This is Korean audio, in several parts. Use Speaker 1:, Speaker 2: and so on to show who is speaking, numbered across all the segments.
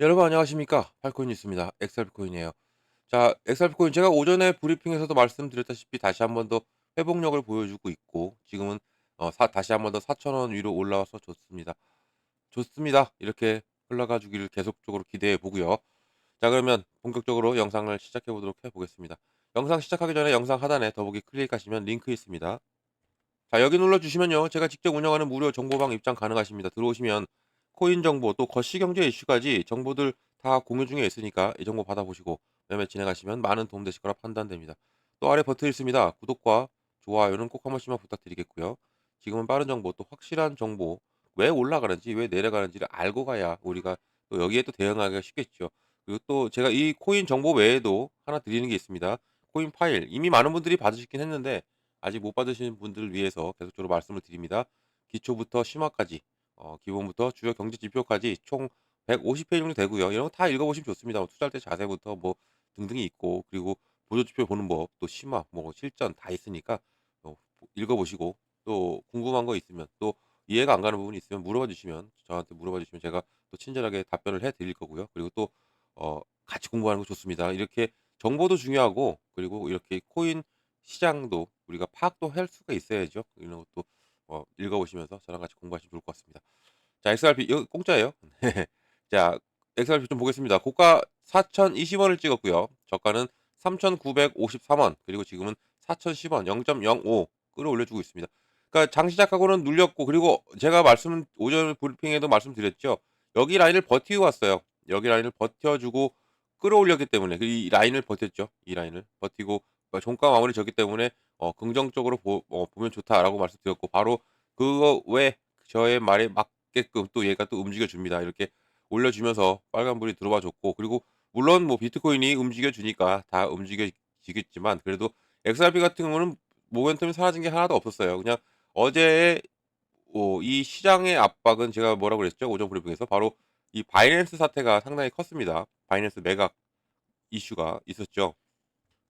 Speaker 1: 여러분 안녕하십니까? 팔코인 뉴스입니다. 엑셀 코인이에요. 자, 엑셀 코인 제가 오전에 브리핑에서도 말씀드렸다시피 다시 한번 더 회복력을 보여주고 있고 지금은 다시 한번 더 4,000원 위로 올라와서 좋습니다. 좋습니다. 이렇게 흘러가 주기를 계속적으로 기대해 보고요. 자, 그러면 본격적으로 영상을 시작해 보도록 해 보겠습니다. 영상 시작하기 전에 영상 하단에 더보기 클릭하시면 링크 있습니다. 자, 여기 눌러주시면요. 제가 직접 운영하는 무료 정보방 입장 가능하십니다. 들어오시면 코인 정보 또 거시경제 이슈까지 정보들 다 공유 중에 있으니까 이 정보 받아보시고 매매 진행하시면 많은 도움 되실 거라 판단됩니다. 또 아래 버튼 있습니다. 구독과 좋아요는 꼭 한 번씩만 부탁드리겠고요. 지금은 빠른 정보 또 확실한 정보 왜 올라가는지 왜 내려가는지를 알고 가야 우리가 또 여기에 또 대응하기가 쉽겠죠. 그리고 또 제가 이 코인 정보 외에도 하나 드리는 게 있습니다. 코인 파일 이미 많은 분들이 받으시긴 했는데 아직 못 받으신 분들을 위해서 계속적으로 말씀을 드립니다. 기초부터 심화까지 기본부터 주요 경제 지표까지 총 150페이지 정도 되고요. 이런 거 다 읽어보시면 좋습니다. 뭐 투자할 때 자세부터 뭐 등등이 있고 그리고 보조 지표 보는 법, 또 심화, 뭐 실전 다 있으니까 읽어보시고 또 궁금한 거 있으면 또 이해가 안 가는 부분이 있으면 물어봐 주시면 저한테 물어봐 주시면 제가 또 친절하게 답변을 해 드릴 거고요. 그리고 또 같이 공부하는 거 좋습니다. 이렇게 정보도 중요하고 그리고 이렇게 코인 시장도 우리가 파악도 할 수가 있어야죠. 이런 것도 읽어보시면서 저랑 같이 공부하시면 좋을 것 같습니다. 자, XRP 이거 공짜예요. 자, XRP 좀 보겠습니다. 고가 4,020원을 찍었고요. 저가는 3,953원 그리고 지금은 4,010원 0.05 끌어올려 주고 있습니다. 그러니까 장 시작하고는 눌렸고 그리고 제가 오전 브리핑에도 말씀드렸죠. 여기 라인을 버티고 왔어요. 여기 라인을 버텨주고 끌어올렸기 때문에 이 라인을 버텼죠. 이 라인을 버티고 종가 마무리 졌기 때문에 긍정적으로 보면 좋다라고 말씀드렸고 바로 그거 외 저의 말에 맞게끔 또 얘가 또 움직여 줍니다. 이렇게 올려주면서 빨간불이 들어와 줬고 그리고 물론 뭐 비트코인이 움직여 주니까 다 움직여지겠지만 그래도 XRP 같은 경우는 모멘텀이 사라진 게 하나도 없었어요. 그냥 어제의 이 시장의 압박은 제가 뭐라고 그랬죠? 오전 브리핑에서 바로 이 바이낸스 사태가 상당히 컸습니다. 바이낸스 매각 이슈가 있었죠.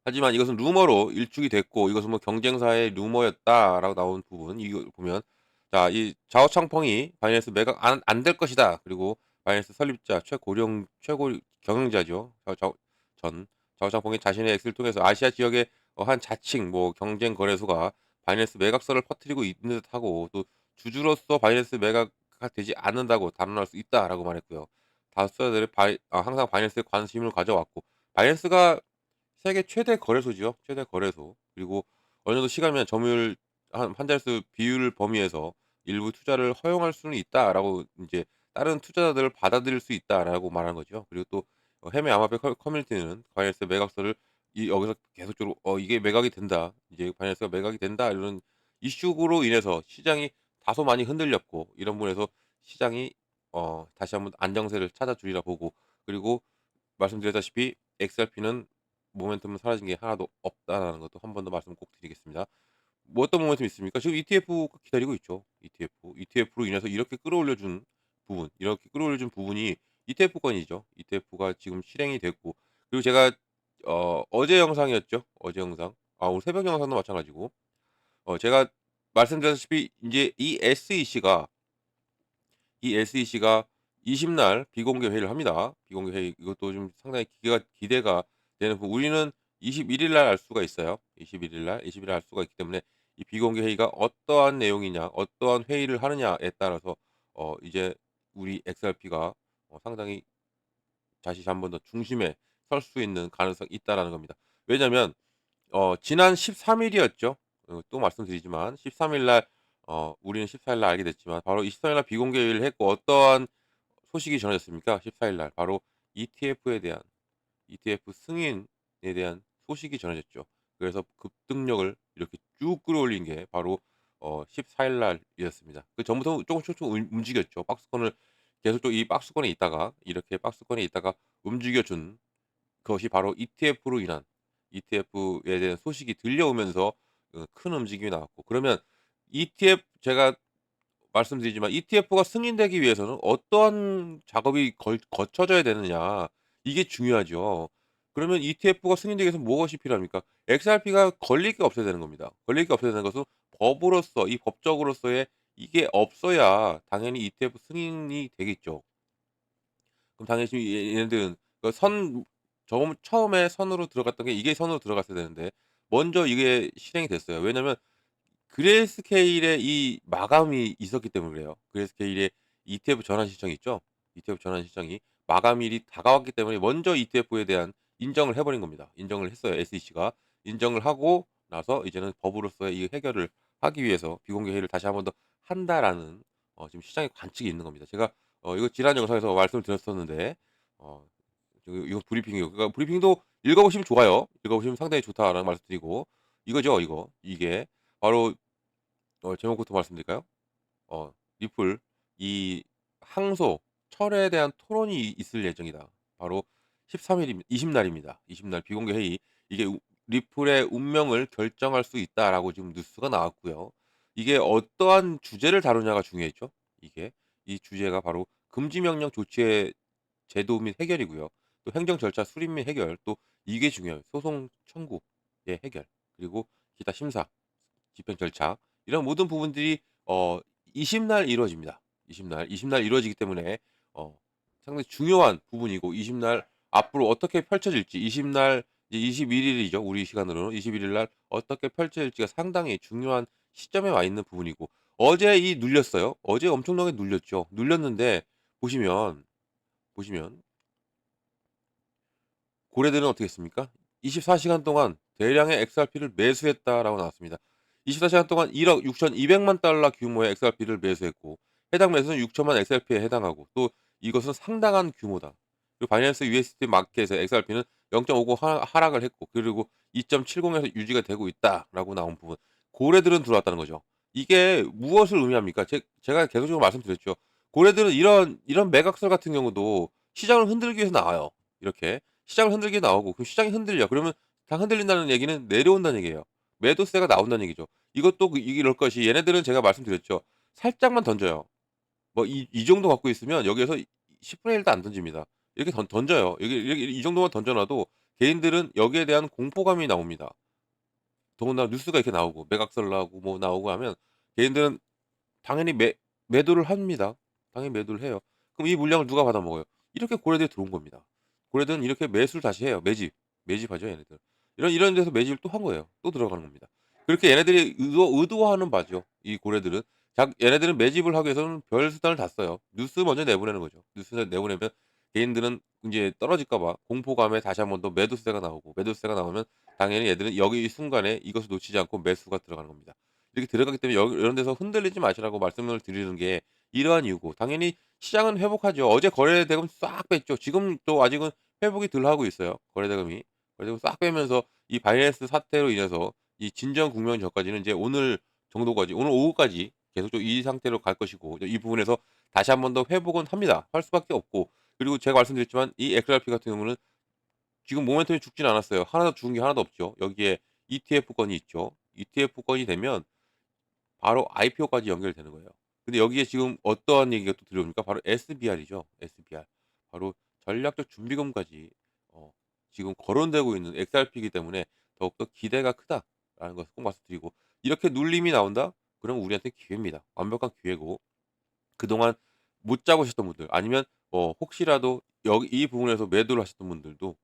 Speaker 1: 하지만 이것은 루머로 일축이 됐고 이것은 뭐 경쟁사의 루머였다라고 나온 부분 이거 보면 자, 이 자오창펑이 바이낸스 매각 안 될 것이다. 그리고 바이낸스 설립자 최고 경영자죠. 전 자오창펑이 자신의 엑스를 통해서 아시아 지역의 한 자칭 뭐 경쟁 거래소가 바이낸스 매각설을 퍼뜨리고 있는 듯하고 또 주주로서 바이낸스 매각가 되지 않는다고 단언할 수 있다라고 말했고요. 다수들이 항상 바이낸스에 관심을 가져왔고 바이낸스가 세계 최대 거래소지요. 최대 거래소. 그리고 어느 정도 시간이면 점유율 한 자릿수 비율 범위에서 일부 투자를 허용할 수는 있다라고 인제 다른 투자자들을 받아들일 수 있다라고 말한 거죠. 그리고 또 해외 암호화폐 커뮤니티는 바이낸스 매각서를 여기서 계속적으로 "이게 매각이 된다. 이제 바이낸스가 매각이 된다." 이런 이슈로 인해서 시장이 다소 많이 흔들렸고 이런 부분에서 시장이 다시 한번 안정세를 찾아주리라 보고 그리고 말씀드렸다시피 XRP는 모멘텀은 사라진 게 하나도 없다라는 것도 한 번 더 말씀 꼭 드리겠습니다. 뭐 어떤 모멘텀이 있습니까? 지금 ETF가 기다리고 있죠. ETF. ETF로 인해서 이렇게 끌어올려 준 부분, 이렇게 끌어올려 준 부분이 ETF권이죠. ETF가 지금 실행이 됐고 그리고 제가 어제 영상이었죠. 어제 영상. 오늘 새벽 영상도 마찬가지고 제가 말씀드렸다시피 인제 이 SEC가 20날 비공개 회의를 합니다. 비공개 회의 이것도 좀 상당히 기대가 되는 부분 우리는 21일 날 알 수가 있어요. 21일 알 수가 있기 때문에 이 비공개 회의가 어떠한 내용이냐 어떠한 회의를 하느냐에 따라서 이제 우리 XRP가 상당히 다시 한 번 더 중심에 설 수 있는 가능성이 있다라는 겁니다. 왜냐면 지난 13 일이었죠. 또 말씀드리지만 13일 날 우리는 14일 날 알게 됐지만 바로 23일 날 비공개 회의를 했고 어떠한 소식이 전해졌습니까? 14일 날 바로 ETF에 대한 ETF 승인에 대한 소식이 전해졌죠. 그래서 급등력을 이렇게 쭉 끌어올린 게 바로 14일 날이었습니다. 그전부터 조금씩 움직였죠. 박스권을 계속 이 박스권에 있다가 이렇게 박스권에 있다가 움직여 준 그것이 바로 ETF로 인한 ETF에 대한 소식이 들려오면서 큰 움직임이 나왔고 그러면 제가 말씀드리지만 ETF가 승인되기 위해서는 어떠한 작업이 거쳐져야 되느냐 이게 중요하죠. 그러면 ETF가 승인되기 위해서 무엇이 필요합니까? XRP가 걸릴 게 없어야 되는 겁니다. 걸릴 게 없어야 되는 것은 법으로서 이 법적으로서의 이게 없어야 당연히 ETF 승인이 되겠죠. 그럼 당연히 지금 얘네들은 그 선 처음에 선으로 들어갔던 게 이게 선으로 들어갔어야 되는데 먼저 이게 실행이 됐어요. 왜냐면 그레이스케일의 이 마감이 있었기 때문에 그래요. 그레이스케일의 ETF 전환 신청이 있죠. ETF 전환 신청이 마감일이 다가왔기 때문에 먼저 ETF에 대한 인정을 해 버린 겁니다. 인정을 했어요, SEC가. 인정을 하고 나서 이제는 법으로서의 이 해결을 하기 위해서 비공개 회의를 다시 한 번 더 한다라는 지금 시장의 관측이 있는 겁니다. 제가 이거 지난 영상에서 말씀을 드렸었는데 어 이거 브리핑이에요. 그러니까 브리핑도 읽어 보시면 좋아요. 읽어 보시면 상당히 좋다라는 말씀드리고 이거죠, 이거. 이게 바로 제목부터 말씀드릴까요? 리플 이 항소 철회에 대한 토론이 있을 예정이다. 바로 13 일입니다. 20 날입니다. 20날 비공개 회의. 이게 리플의 운명을 결정할 수 있다라고 지금 뉴스가 나왔고요. 이게 어떠한 주제를 다루냐가 중요했죠. 이게 이 주제가 바로 금지 명령 조치의 제도 및 해결이고요. 또 행정 절차 수립 및 해결, 또 이게 중요해요. 소송 청구의 해결, 그리고 기타 심사, 집행 절차 이런 모든 부분들이 20날 이루어집니다. 20날 이루어지기 때문에 어 상당히 중요한 부분이고 20날 앞으로 어떻게 펼쳐질지 20날 이제 21 일이죠. 우리 시간으로는 21일 날 어떻게 펼쳐질지가 상당히 중요한 시점에 와 있는 부분이고 어제 눌렸어요. 어제 엄청나게 눌렸죠. 눌렸는데 보시면 고래들은 어떻게 했습니까? 24 시간 동안 대량의 XRP를 매수했다라고 나왔습니다. 24 시간 동안 1억 6,200만 달러 규모의 XRP를 매수했고 해당 매수는 6천만 XRP에 해당하고 또 이것은 상당한 규모다. 그리고 바이낸스 USD 마켓에서 XRP는 0.50 하락을 했고 그리고 2.70에서 유지가 되고 있다라고 나온 부분. 고래들은 들어왔다는 거죠. 이게 무엇을 의미합니까? 제가 계속적으로 말씀드렸죠. 고래들은 이런 매각설 같은 경우도 시장을 흔들기 위해서 나와요. 이렇게. 시장을 흔들게 나오고 그럼 시장이 흔들려. 그러면 당 흔들린다는 얘기는 내려온다는 얘기예요. 매도세가 나온다는 얘기죠. 이것도 이럴 것이 얘네들은 제가 말씀드렸죠. 살짝만 던져요. 뭐 이 정도 갖고 있으면 여기에서 10분의 1도 안 던집니다. 이렇게 던져요. 이렇게 이 정도만 던져 놔도 개인들은 여기에 대한 공포감이 나옵니다. 더군다나 뉴스가 이렇게 나오고 매각설 나오고 뭐 나오고 하면 개인들은 당연히 매도를 합니다. 당연히 매도를 해요. 그럼 이 물량을 누가 받아먹어요? 이렇게 고래들이 들어온 겁니다. 고래들은 이렇게 매수를 다시 해요. 매집하죠 얘네들. 이런 데서 매집을 또 한 거예요. 또 들어가는 겁니다. 그렇게 얘네들이 의도하는 바죠. 이 고래들은. 얘네들은 매집을 하기 위해서는 별 수단을 다 써요. 뉴스 먼저 내보내는 거죠. 뉴스 내보내면 개인들은 인제 떨어질까 봐 공포감에 다시 한 번 더 매도세가 나오고 매도세가 나오면 당연히 얘들은 여기 이 순간에 이것을 놓치지 않고 매수가 들어가는 겁니다. 이렇게 들어가기 때문에 이런 데서 흔들리지 마시라고 말씀을 드리는 게 이러한 이유고 당연히 시장은 회복하죠. 어제 거래대금 싹 뺐죠. 지금 또 아직은 회복이 덜 하고 있어요. 거래대금이. 거래대금 싹 빼면서 이 바이낸스 사태로 인해서 이 진정 국면 전까지는 이제 오늘 정도까지 오늘 오후까지 계속 이 상태로 갈 것이고 이 부분에서 다시 한 번 더 회복은 합니다. 할 수밖에 없고 그리고 제가 말씀드렸지만 이 XRP 같은 경우는 지금 모멘텀이 죽진 않았어요. 하나도 죽은 게 하나도 없죠. 여기에 ETF권이 있죠. ETF권이 되면 바로 IPO까지 연결되는 거예요. 근데 여기에 지금 어떠한 얘기가 또 들어옵니까? 바로 SBR이죠. SBR. 바로 전략적 준비금까지 어 지금 거론되고 있는 XRP이기 때문에 더욱더 기대가 크다라는 것을 꼭 말씀드리고 이렇게 눌림이 나온다? 그럼 우리한테 기회입니다. 완벽한 기회고 그동안 못 잡으셨던 분들 아니면 혹시라도 여기 이 부분에서 매도를 하셨던 분들도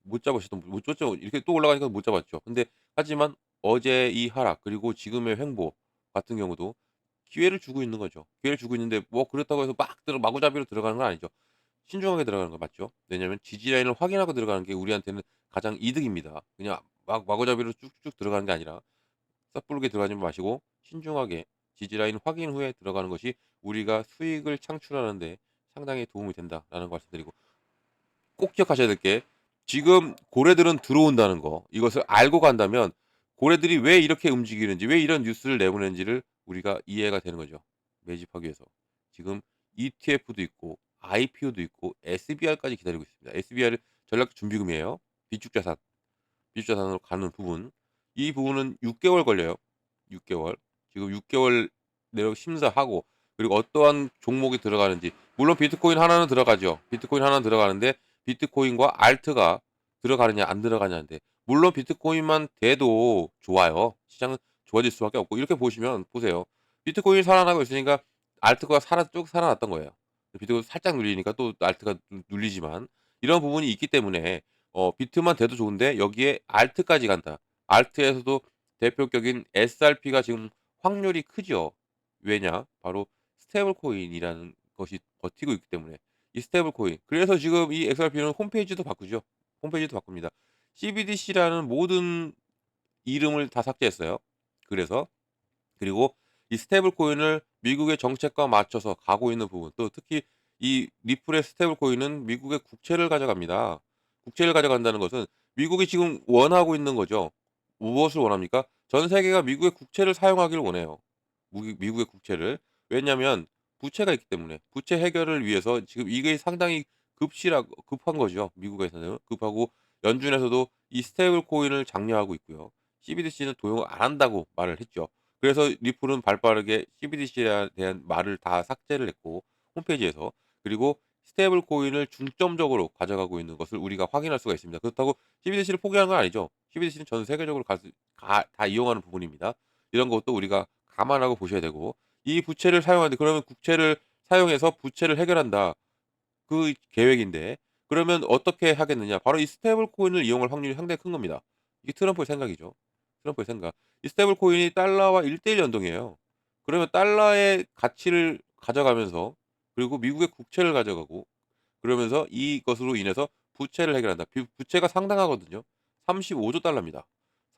Speaker 1: 못 잡으셨던 분 못 줬죠. 이렇게 또 올라가니까 못 잡았죠. 근데 하지만 어제 이 하락 그리고 지금의 횡보 같은 경우도 기회를 주고 있는 거죠. 기회를 주고 있는데 뭐 그렇다고 해서 막 마구잡이로 들어가는 건 아니죠. 신중하게 들어가는 거 맞죠? 왜냐하면 지지 라인을 확인하고 들어가는 게 우리한테는 가장 이득입니다. 그냥 마구잡이로 쭉쭉 들어가는 게 아니라 섣부르게 들어가지 마시고 신중하게 지지 라인 확인 후에 들어가는 것이 우리가 수익을 창출하는 데 상당히 도움이 된다라는 거 말씀드리고 꼭 기억하셔야 될 게 지금 고래들은 들어온다는 거 이것을 알고 간다면 고래들이 왜 이렇게 움직이는지 왜 이런 뉴스를 내보내는지를 우리가 이해가 되는 거죠. 매집하기 위해서. 지금 ETF도 있고 IPO도 있고 SBR까지 기다리고 있습니다. SBR은 전략 준비금이에요. 비축 자산, 비축 자산으로 가는 부분. 이 부분은 6개월 걸려요. 6개월. 지금 6개월 내로 심사하고 그리고 어떠한 종목이 들어가는지 물론 비트코인 하나는 들어가죠. 비트코인 하나는 들어가는데 비트코인과 알트가 들어가느냐 안 들어가냐인데 물론 비트코인만 돼도 좋아요. 시장은 좋아질 수밖에 없고 이렇게 보시면 보세요. 비트코인이 살아나고 있으니까 알트가 쭉 살아났던 거예요. 비트가 살짝 눌리니까 또 알트가 눌리지만 이런 부분이 있기 때문에 비트만 돼도 좋은데 여기에 알트까지 간다. 알트에서도 대표격인 SRP가 지금 확률이 크죠. 왜냐? 바로 스테이블 코인이라는 것이 버티고 있기 때문에. 이 스테이블 코인. 그래서 지금 이 XRP는 홈페이지도 바꾸죠. 홈페이지도 바꿉니다. CBDC라는 모든 이름을 다 삭제했어요. 그래서 그리고 이 스테이블 코인을 미국의 정책과 맞춰서 가고 있는 부분 또 특히 이 리플의 스테이블 코인은 미국의 국채를 가져갑니다. 국채를 가져간다는 것은 미국이 지금 원하고 있는 거죠. 무엇을 원합니까? 전 세계가 미국의 국채를 사용하기를 원해요. 미국의 국채를. 왜냐하면 부채가 있기 때문에. 부채 해결을 위해서 지금 이게 상당히 급한 거죠. 미국에서는. 급하고 연준에서도 이 스테이블 코인을 장려하고 있고요. CBDC는 도용을 안 한다고 말을 했죠. 그래서 리플은 발빠르게 CBDC에 대한 말을 다 삭제를 했고 홈페이지에서 그리고 스테이블 코인을 중점적으로 가져가고 있는 것을 우리가 확인할 수가 있습니다. 그렇다고 CBDC를 포기하는 건 아니죠. CBDC는 전 세계적으로 다 이용하는 부분입니다. 이런 것도 우리가 감안하고 보셔야 되고 이 부채를 사용하는데 그러면 국채를 사용해서 부채를 해결한다. 그 계획인데 그러면 어떻게 하겠느냐. 바로 이 스테이블 코인을 이용할 확률이 상당히 큰 겁니다. 이게 트럼프의 생각이죠. 트럼프의 생각. 이 스테이블 코인이 달러와 1:1 연동이에요. 그러면 달러의 가치를 가져가면서 그리고 미국의 국채를 가져가고 그러면서 이것으로 인해서 부채를 해결한다. 부채가 상당하거든요. 35조 달러입니다.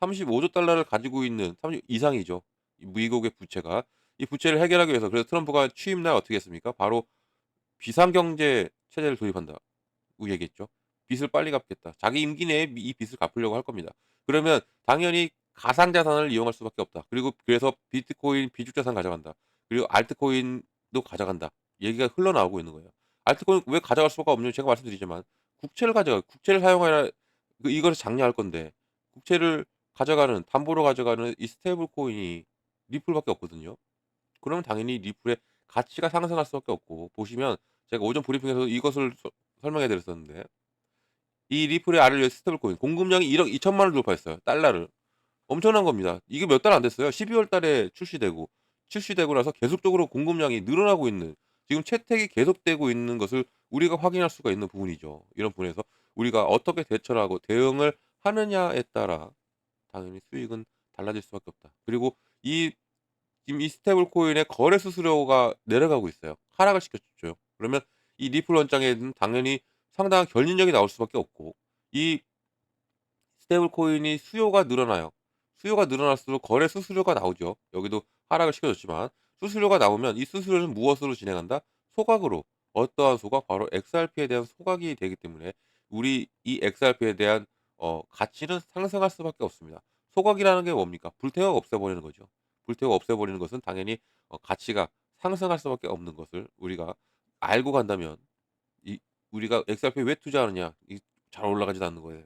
Speaker 1: 35조 달러를 가지고 있는 30 이상이죠. 이 미국의 부채가. 이 부채를 해결하기 위해서 그래서 트럼프가 취임 날 어떻게 했습니까? 바로 비상경제 체제를 도입한다고 얘기했죠. 빚을 빨리 갚겠다. 자기 임기 내에 이 빚을 갚으려고 할 겁니다. 그러면 당연히 가상자산을 이용할 수밖에 없다. 그리고 그래서 비트코인 비주자산 가져간다. 그리고 알트코인도 가져간다. 얘기가 흘러나오고 있는 거예요. 알트코인 왜 가져갈 수가 없는지 제가 말씀드리지만 국채를 사용하라 이거를 장려할 건데 국채를 가져가는 담보로 가져가는 이 스테이블 코인이 리플밖에 없거든요. 그러면 당연히 리플의 가치가 상승할 수밖에 없고 보시면 제가 오전 브리핑에서 이것을 설명해 드렸었는데 이 리플의 RLU의 스테이블 코인 공급량이 1억 2천만 을 돌파했어요. 달러를. 엄청난 겁니다. 이게 몇 달 안 됐어요. 12월 달에 출시되고 나서 계속적으로 공급량이 늘어나고 있는 지금 채택이 계속되고 있는 것을 우리가 확인할 수가 있는 부분이죠. 이런 부분에서 우리가 어떻게 대처를 하고 대응을 하느냐에 따라 당연히 수익은 달라질 수밖에 없다. 그리고 이 지금 이 스테이블 코인의 거래 수수료가 내려가고 있어요. 하락을 시켰죠. 그러면 이 리플 원장에는 당연히 상당한 결집력이 나올 수밖에 없고 이 스테이블 코인이 수요가 늘어나요. 수요가 늘어날수록 거래 수수료가 나오죠. 여기도 하락을 시켜줬지만 수수료가 나오면 이 수수료는 무엇으로 진행한다? 소각으로. 어떠한 소각? 바로 XRP에 대한 소각이 되기 때문에 우리 이 XRP에 대한 가치는 상승할 수밖에 없습니다. 소각이라는 게 뭡니까? 불태워 없애버리는 거죠. 불태워 없애버리는 것은 당연히 가치가 상승할 수밖에 없는 것을 우리가 알고 간다면 이 우리가 XRP에 왜 투자하느냐? 이 잘 올라가지도 않는 거예요.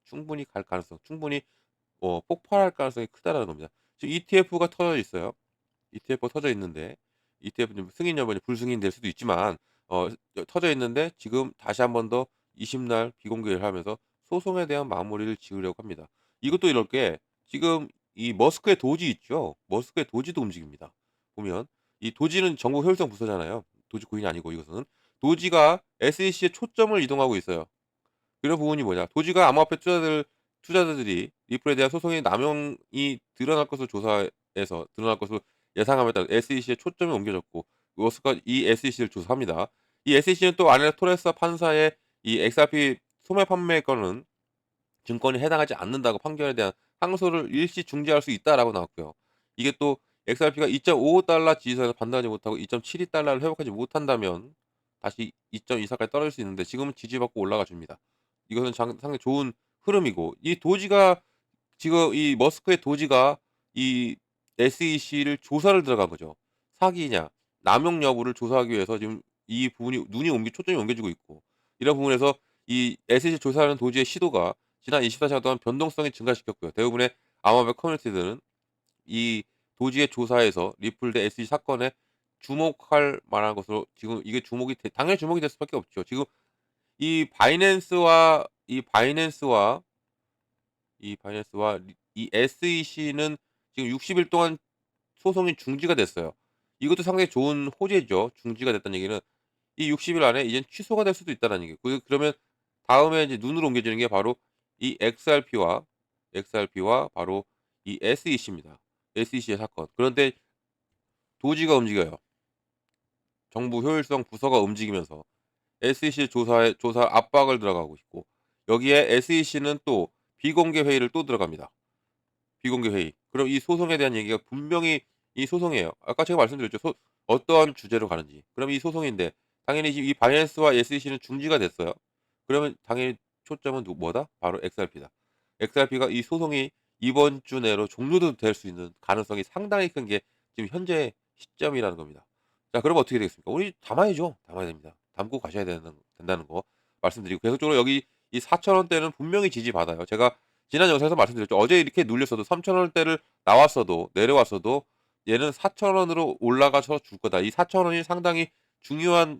Speaker 1: 충분히 갈 가능성 충분히 폭발할 가능성이 크다라는 겁니다. 지금 ETF가 터져 있어요. ETF가 터져 있는데 ETF는 승인 여부는 불승인될 수도 있지만 어 터져 있는데 지금 다시 한 번 더 20날 비공개를 하면서 소송에 대한 마무리를 지으려고 합니다. 이것도 이럴 게 지금 이 머스크의 도지 있죠. 머스크의 도지도 움직입니다. 보면 이 도지는 정부 효율성 부서잖아요. 도지코인이 아니고 이것은. 도지가 SEC에 초점을 이동하고 있어요. 그런 부분이 뭐냐. 도지가 암호화폐 투자자들이 리플에 대한 소송의 남용이 드러날 것을 조사해서 드러날 것으로 예상함에 따라 SEC에 초점이 옮겨졌고 머스크가 이 SEC를 조사합니다. 이 SEC는 또 아레나 토레스 판사의 이 XRP 소매 판매 건은 증권이 해당하지 않는다고 판결에 대한 항소를 일시 중지할 수 있다라고 나왔고요. 이게 또 XRP가 2.55달러 지지선에서 반등하지 못하고 2.72달러를 회복하지 못한다면 다시 2.24까지 떨어질 수 있는데 지금은 지지받고 올라가 줍니다. 이것은 상당히 좋은 흐름이고 이 도지가 지금 이 머스크의 도지가 이 SEC를 조사를 들어간 거죠. 사기냐, 남용 여부를 조사하기 위해서 지금 이 부분이 초점이 옮겨지고 있고 이런 부분에서 이 SEC 조사하는 도지의 시도가 지난 24시간 동안 변동성이 증가시켰고요. 대부분의 암호화폐 커뮤니티들은 이 도지의 조사에서 리플 대 SEC 사건에 주목할 만한 것으로 지금 이게 당연히 주목이 될 수밖에 없죠. 지금 이 바이낸스와 이 SEC는 지금 60일 동안 소송이 중지가 됐어요. 이것도 상당히 좋은 호재죠. 중지가 됐다는 얘기는 이 60일 안에 이젠 취소가 될 수도 있다는 얘기예요. 그러면 다음에 이제 눈으로 옮겨지는 게 바로 이 XRP와 바로 이 SEC입니다. SEC의 사건. 그런데 도지가 움직여요. 정부 효율성 부서가 움직이면서 SEC 조사 압박을 들어가고 있고 여기에 SEC는 또 비공개 회의를 또 들어갑니다. 비공개 회의. 그럼 이 소송에 대한 얘기가 분명히 이 소송이에요. 아까 제가 말씀드렸죠. 어떠한 주제로 가는지. 그럼 이 소송인데 당연히 이 바이낸스와 SEC는 중지가 됐어요. 그러면 당연히 초점은 뭐다? 바로 XRP다. XRP가 이 소송이 이번 주 내로 종료도 될 수 있는 가능성이 상당히 큰 게 지금 현재 시점이라는 겁니다. 자 그러면 어떻게 되겠습니까? 우리 담아야죠. 담아야 됩니다. 담고 가셔야 된다는 거 말씀드리고 계속적으로 여기 이 4천 원대는 분명히 지지받아요. 제가 지난 영상에서 말씀드렸죠. 어제 이렇게 눌렸어도 3천 원대를 나왔어도 내려왔어도 얘는 4천 원으로 올라가서 줄 거다. 이 4천 원이 상당히 중요한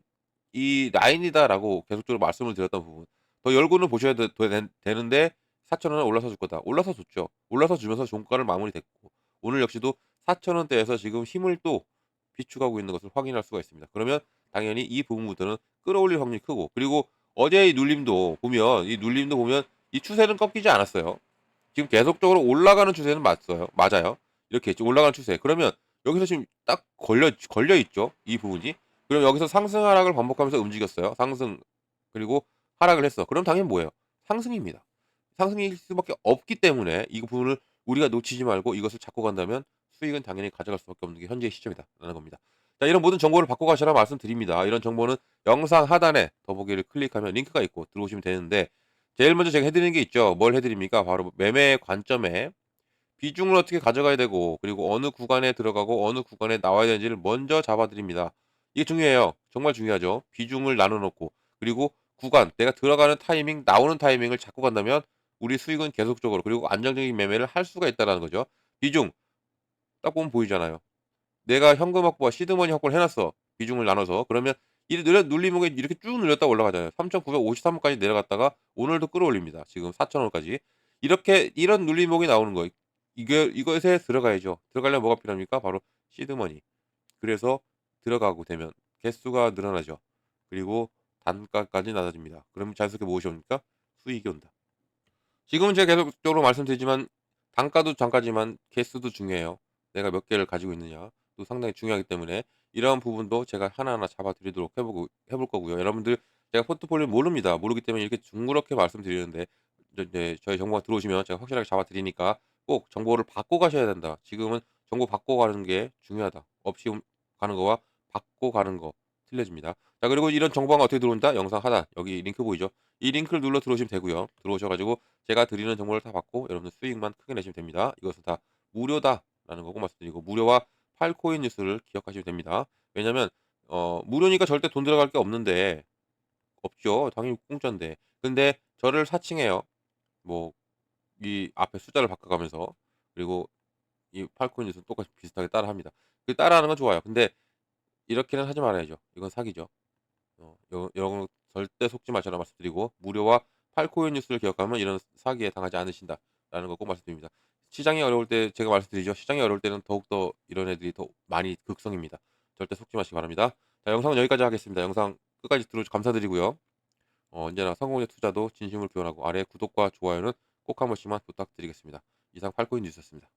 Speaker 1: 이 라인이다라고 계속적으로 말씀을 드렸던 부분. 더 열고는 보셔야 되는데 4천 원은 올라서 줄 거다. 올라서 줬죠. 올라서 주면서 종가를 마무리됐고 오늘 역시도 4천 원대에서 지금 힘을 또 비축하고 있는 것을 확인할 수가 있습니다. 그러면 당연히 이 부분부터는 끌어올릴 확률이 크고 그리고 어제의 눌림도 보면 이 추세는 꺾이지 않았어요. 지금 계속적으로 올라가는 추세는 맞어요. 맞아요. 이렇게 있죠. 올라가는 추세. 그러면 여기서 지금 딱 걸려 있죠. 이 부분이. 그럼 여기서 상승 하락을 반복하면서 움직였어요. 상승 그리고 하락을 했어. 그럼 당연히 뭐예요? 상승입니다. 상승일 수밖에 없기 때문에 이 부분을 우리가 놓치지 말고 이것을 잡고 간다면 수익은 당연히 가져갈 수밖에 없는 게 현재의 시점이다라는 겁니다. 자, 이런 모든 정보를 받고 가시라 말씀드립니다. 이런 정보는 영상 하단에 더보기를 클릭하면 링크가 있고 들어오시면 되는데 제일 먼저 제가 해드리는 게 있죠. 뭘 해드립니까? 바로 매매 관점에 비중을 어떻게 가져가야 되고 그리고 어느 구간에 들어가고 어느 구간에 나와야 되는지를 먼저 잡아드립니다. 이게 중요해요. 정말 중요하죠. 비중을 나눠 놓고 그리고 구간 내가 들어가는 타이밍 나오는 타이밍을 잡고 간다면 우리 수익은 계속적으로 그리고 안정적인 매매를 할 수가 있다는 거죠. 비중 딱 보면 보이잖아요. 내가 현금 확보와 시드머니 확보를 해 놨어. 비중을 나눠서. 그러면 이 눌림목에 이렇게 쭉 눌렸다가 올라가잖아요. 3,953 원까지 내려갔다가 오늘도 끌어올립니다. 지금 4천 원까지. 이렇게 이런 눌림목이 나오는 거예요. 이것에 들어가야죠. 들어가려면 뭐가 필요합니까? 바로 시드머니. 그래서 들어가고 되면 개수가 늘어나죠. 그리고 단가까지 낮아집니다. 그러면 자연스럽게 무엇이 옵니까? 수익이 온다. 지금은 제가 계속적으로 말씀드리지만 단가도 단가지만 개수도 중요해요. 내가 몇 개를 가지고 있느냐도 상당히 중요하기 때문에 이러한 부분도 제가 하나하나 잡아 드리도록 해볼 거고요. 여러분들 제가 포트폴리오 모릅니다. 모르기 때문에 이렇게 둥그렇게 말씀드리는데 이제 저희 정보가 들어오시면 제가 확실하게 잡아 드리니까 꼭 정보를 받고 가셔야 된다. 지금은 정보 받고 가는 게 중요하다. 없이 가는 거와 받고 가는 거 틀려집니다. 자 그리고 이런 정보가 어떻게 들어온다? 영상 하단 여기 링크 보이죠? 이 링크를 눌러 들어오시면 되고요. 들어오셔 가지고 제가 드리는 정보를 다 받고 여러분들 수익만 크게 내시면 됩니다. 이것은 다 무료다라는 거 꼭 말씀드리고 무료와 팔코인 뉴스를 기억하시면 됩니다. 왜냐면 무료니까 절대 돈 들어갈 게 없는데 없죠. 당연히 공짜인데. 근데 저를 사칭해요. 뭐 이 앞에 숫자를 바꿔가면서 그리고 이 팔코인 뉴스는 똑같이 비슷하게 따라합니다. 그 따라하는 건 좋아요. 근데 이렇게는 하지 말아야죠. 이건 사기죠. 이런 거 절대 속지 마시라 말씀드리고 무료와 팔코인 뉴스를 기억하면 이런 사기에 당하지 않으신다라는 거 꼭 말씀드립니다. 시장이 어려울 때 제가 말씀드리죠. 시장이 어려울 때는 더욱더 이런 애들이 더 많이 극성입니다. 절대 속지 마시기 바랍니다. 자 영상은 여기까지 하겠습니다. 영상 끝까지 들어 주셔서 감사드리고요. 언제나 성공의 투자도 진심으로 기원하고 아래 구독과 좋아요는 꼭 한 번씩만 부탁드리겠습니다. 이상 팔코인 뉴스였습니다.